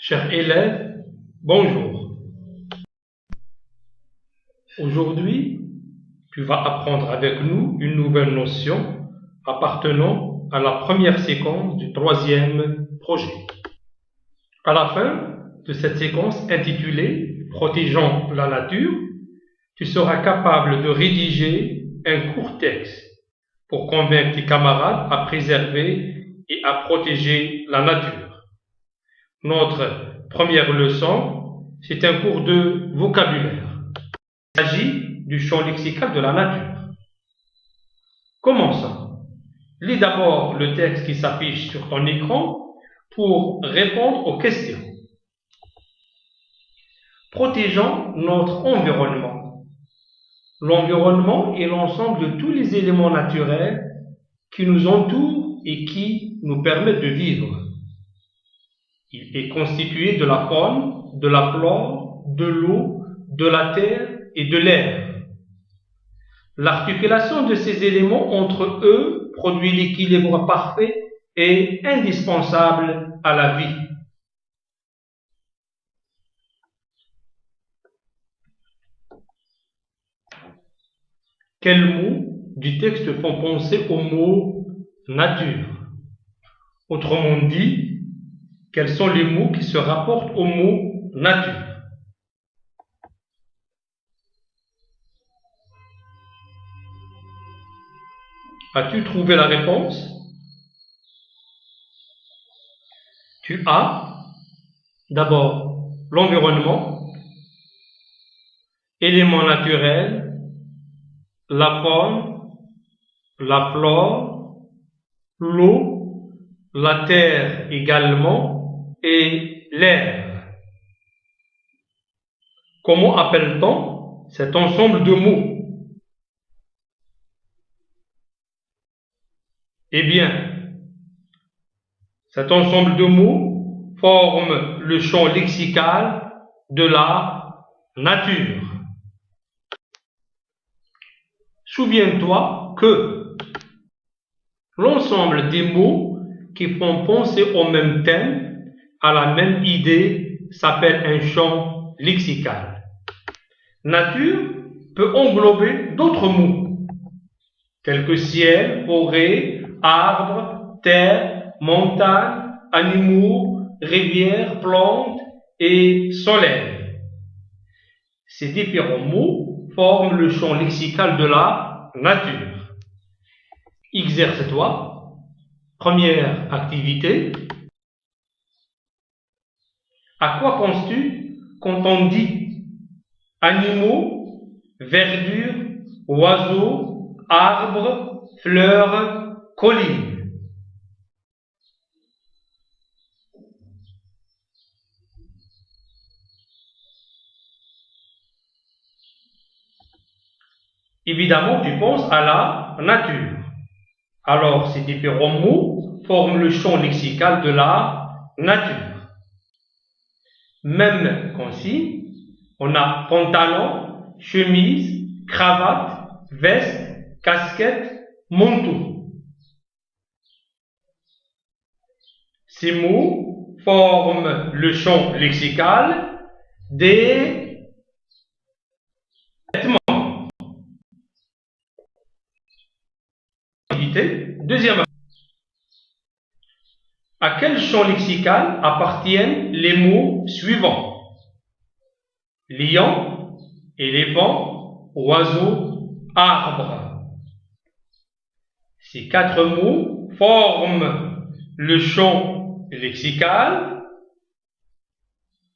Chers élèves, bonjour. Aujourd'hui, tu vas apprendre avec nous une nouvelle notion appartenant à la première séquence du troisième projet. À la fin de cette séquence intitulée « Protégeant la nature », tu seras capable de rédiger un court texte pour convaincre tes camarades à préserver et à protéger la nature. Notre première leçon, c'est un cours de vocabulaire. Il s'agit du champ lexical de la nature. Commençons. Lis d'abord le texte qui s'affiche sur ton écran pour répondre aux questions. Protégeons notre environnement. L'environnement est l'ensemble de tous les éléments naturels qui nous entourent et qui nous permettent de vivre. Il est constitué de la faune, de la flore, de l'eau, de la terre et de l'air. L'articulation de ces éléments entre eux produit l'équilibre parfait et indispensable à la vie. Quels mots du texte font penser au mot nature? Autrement dit, quels sont les mots qui se rapportent au mot nature? As-tu trouvé la réponse? Tu as d'abord l'environnement, éléments naturels, la faune, la flore, l'eau, la terre également et l'air. Comment appelle-t-on cet ensemble de mots? Eh bien, cet ensemble de mots forme le champ lexical de la nature. Souviens-toi que l'ensemble des mots qui font penser au même thème, à la même idée, s'appelle un champ lexical. Nature peut englober d'autres mots, tels que ciel, forêt, arbres, terre, montagne, animaux, rivières, plantes et soleil. Ces différents mots forment le champ lexical de la nature. Exerce-toi. Première activité. À quoi penses-tu quand on dit animaux, verdure, oiseaux, arbres, fleurs, collines? Évidemment, tu penses à la nature. Alors, ces différents mots forment le champ lexical de la nature. Même consigne, on a pantalon, chemise, cravate, veste, casquette, manteau. Ces mots forment le champ lexical des vêtements. Deuxième. À quel champ lexical appartiennent les mots suivants? Lion, éléphant, oiseau, arbre. Ces quatre mots forment le champ lexical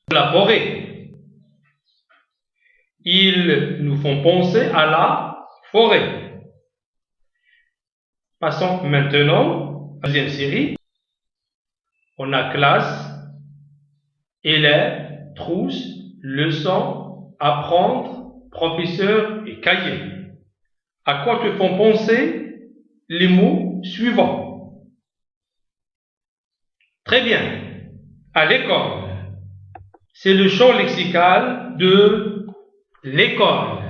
de la forêt. Ils nous font penser à la forêt. Passons maintenant à la deuxième série. On a classe, élève, trousse, leçon, apprendre, professeur et cahier. À quoi te font penser les mots suivants? Très bien. À l'école. C'est le champ lexical de l'école.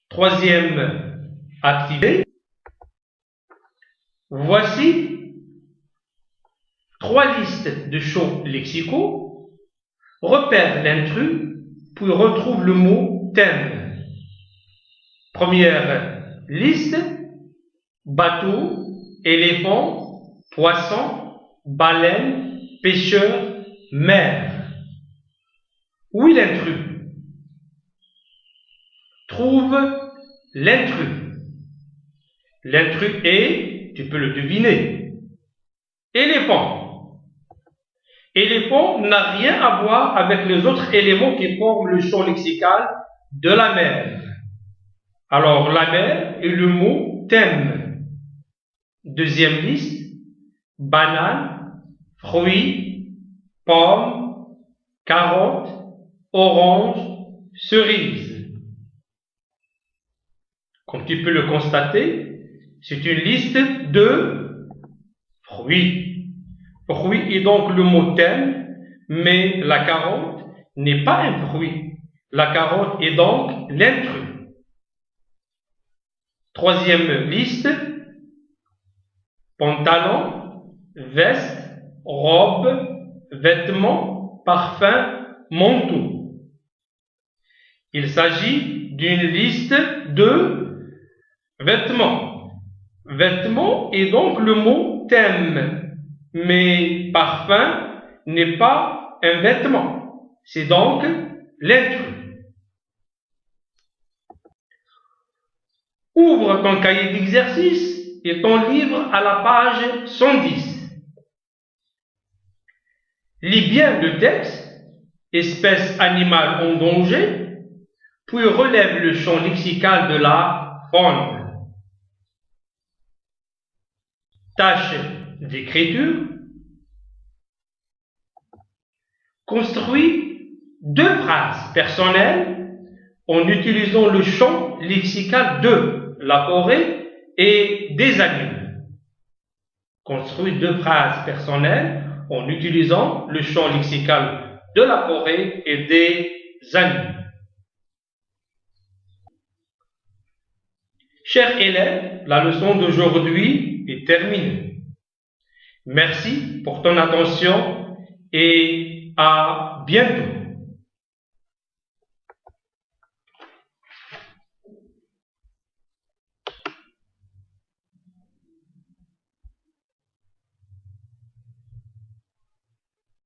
Troisième activité. Voici 3 listes liste de champs lexicaux, repère l'intrus, puis retrouve le mot thème. Première liste, bateau, éléphant, poisson, baleine, pêcheur, mer. Où est l'intrus? Trouve l'intrus. L'intrus est, tu peux le deviner, éléphant. Éléphant n'a rien à voir avec les autres éléments qui forment le champ lexical de la mer. Alors, la mer est le mot thème. Deuxième liste, banane, fruits, pomme, carotte, orange, cerise. Comme tu peux le constater, c'est une liste de fruits. Fruit est donc le mot thème, mais la carotte n'est pas un fruit. La carotte est donc l'intrus. Troisième liste, pantalon, veste, robe, vêtements, parfum, manteau. Il s'agit d'une liste de vêtements. Vêtements est donc le mot thème, mais parfum n'est pas un vêtement. C'est donc l'intrus. Ouvre ton cahier d'exercice et ton livre à la page 110. Lis bien le texte, espèce animale en danger, puis relève le champ lexical de la faune. Tâche d'écriture. Construis 2 phrases personnelles en utilisant le champ lexical de la forêt et des animaux. Construis 2 phrases personnelles en utilisant le champ lexical de la forêt et des animaux. Chers élèves, la leçon d'aujourd'hui est terminée. Merci pour ton attention et à bientôt.